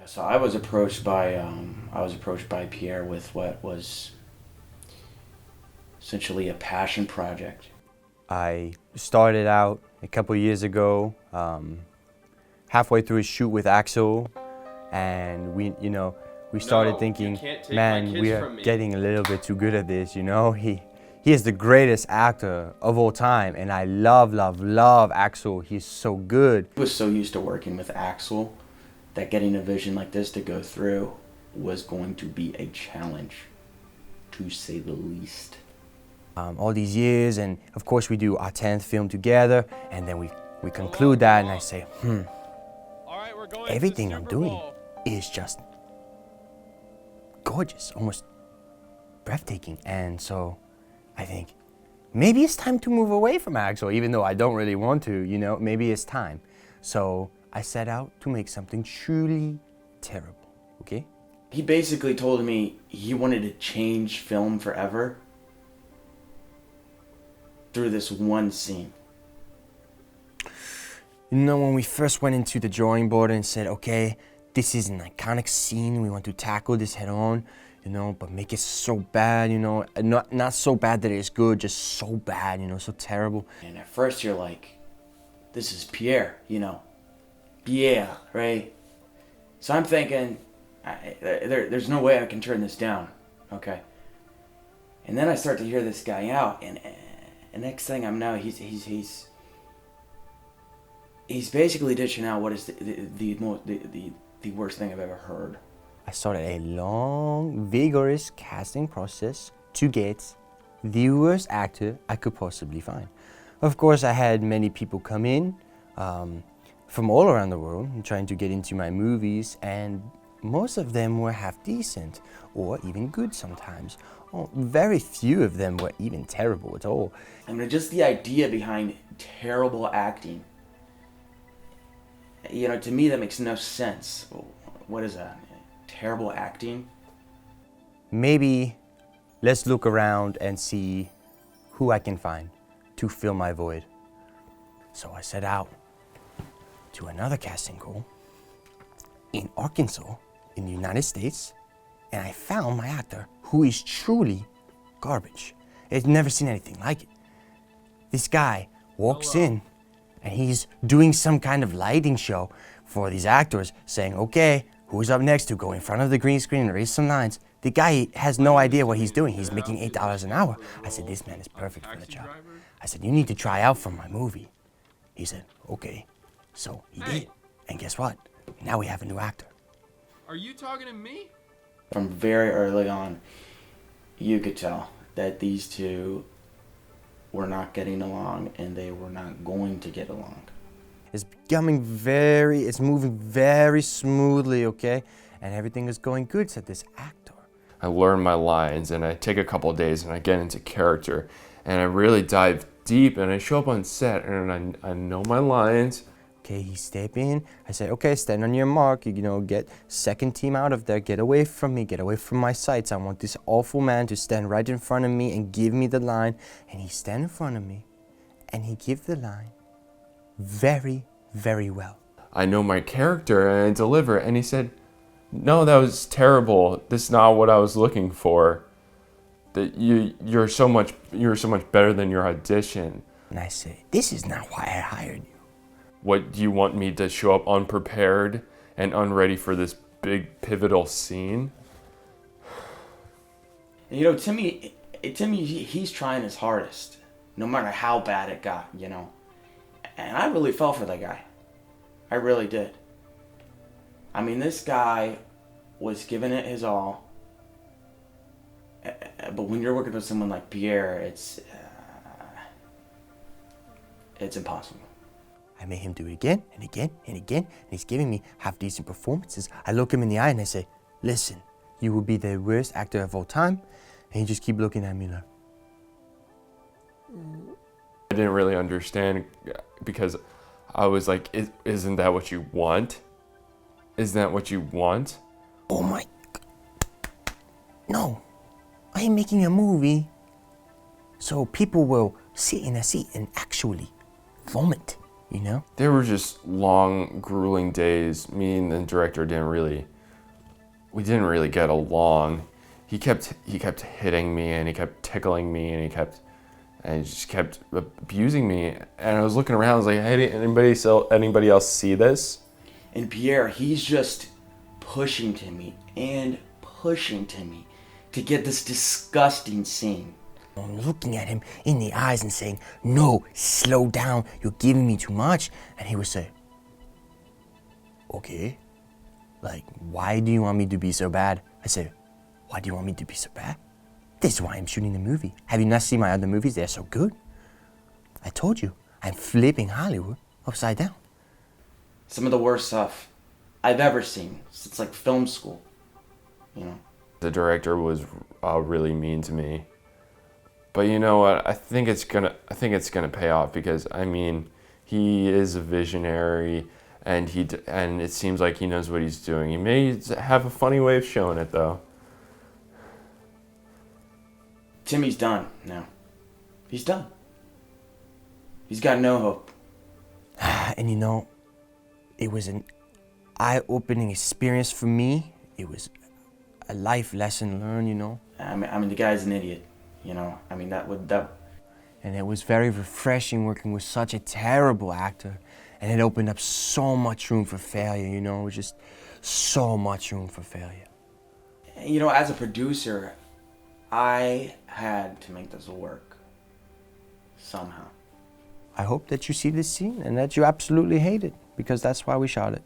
So I was approached by Pierre with what was essentially a passion project. I started out a couple years ago, halfway through a shoot with Axel, and we started thinking, man, we are getting a little bit too good at this, you know? He is the greatest actor of all time, and I love Axel. He's so good. I was so used to working with Axel that getting a vision like this to go through was going to be a challenge, to say the least. All these years, and of course we do our 10th film together, and then we conclude that, and I say, everything I'm doing is just gorgeous, almost breathtaking. And so I think maybe it's time to move away from Axel, even though I don't really want to, you know, maybe it's time. So I set out to make something truly terrible, okay? He basically told me he wanted to change film forever through this one scene. You know, when we first went into the drawing board and said, okay, this is an iconic scene, we want to tackle this head on, you know, but make it so bad, you know, not so bad that it's good, just so bad, you know, so terrible. And at first you're like, this is Pierre, you know, Pierre, right? So I'm thinking, there's no way I can turn this down, okay? And then I start to hear this guy out, and next thing I know, he's basically dishing out what is the worst thing I've ever heard. I started a long, vigorous casting process to get the worst actor I could possibly find. Of course, I had many people come in from all around the world trying to get into my movies, and most of them were half decent or even good sometimes. Oh, very few of them were even terrible at all. I mean, just the idea behind terrible acting, you know, to me that makes no sense. What is that? Terrible acting? Maybe let's look around and see who I can find to fill my void. So I set out to another casting call in Arkansas, in the United States, and I found my actor who is truly garbage. I've never seen anything like it. This guy walks in and he's doing some kind of lighting show for these actors, saying, okay, who's up next to go in front of the green screen and raise some lines? The guy has no idea what he's doing. He's making $8 an hour. I said, this man is perfect for the job. I said, you need to try out for my movie. He said, okay. So he did. And guess what? Now we have a new actor. Are you talking to me? From very early on, you could tell that these two were not getting along, and they were not going to get along. It's moving very smoothly, okay? And everything is going good, said this actor. I learn my lines, and I take a couple of days, and I get into character, and I really dive deep, and I show up on set, and I know my lines. Okay, he step in. I said, okay, stand on your mark, you know, get second team out of there, get away from me, get away from my sights. I want this awful man to stand right in front of me and give me the line. And he stand in front of me, and he give the line very, very well. I know my character, and I deliver, and he said, no, that was terrible. This is not what I was looking for. That you're so much better than your audition. And I say, this is not why I hired you. What, do you want me to show up unprepared and unready for this big pivotal scene? You know, to me, he's trying his hardest, no matter how bad it got, you know. And I really fell for that guy. I really did. I mean, this guy was giving it his all. But when you're working with someone like Pierre, it's impossible. I made him do it again and again and again, and he's giving me half-decent performances. I look him in the eye and I say, listen, you will be the worst actor of all time. And he just keep looking at me like... I didn't really understand, because I was like, isn't that what you want? Isn't that what you want? Oh my... No, I am making a movie so people will sit in a seat and actually vomit. You know? They were just long, grueling days. Me and the director didn't really we didn't really get along. He kept hitting me, and he kept tickling me, and he just kept abusing me. And I was looking around, I was like, hey, did anybody else see this? And Pierre, he's just pushing Timmy and pushing Timmy to get this disgusting scene. I'm looking at him in the eyes and saying, no, slow down, you're giving me too much. And he would say, okay, like, why do you want me to be so bad? I said, why do you want me to be so bad? This is why I'm shooting the movie. Have you not seen my other movies? They're so good. I told you, I'm flipping Hollywood upside down. Some of the worst stuff I've ever seen since like film school, you know. The director was really mean to me. But you know what? I think it's gonna pay off, because I mean, he is a visionary, and it seems like he knows what he's doing. He may have a funny way of showing it, though. Timmy's done now. He's done. He's got no hope. And you know, it was an eye-opening experience for me. It was a life lesson learned, you know. I mean, the guy's an idiot, you know. I mean, that. And it was very refreshing working with such a terrible actor. And it opened up so much room for failure, you know, just so much room for failure. You know, as a producer, I had to make this work somehow. I hope that you see this scene and that you absolutely hate it, because that's why we shot it.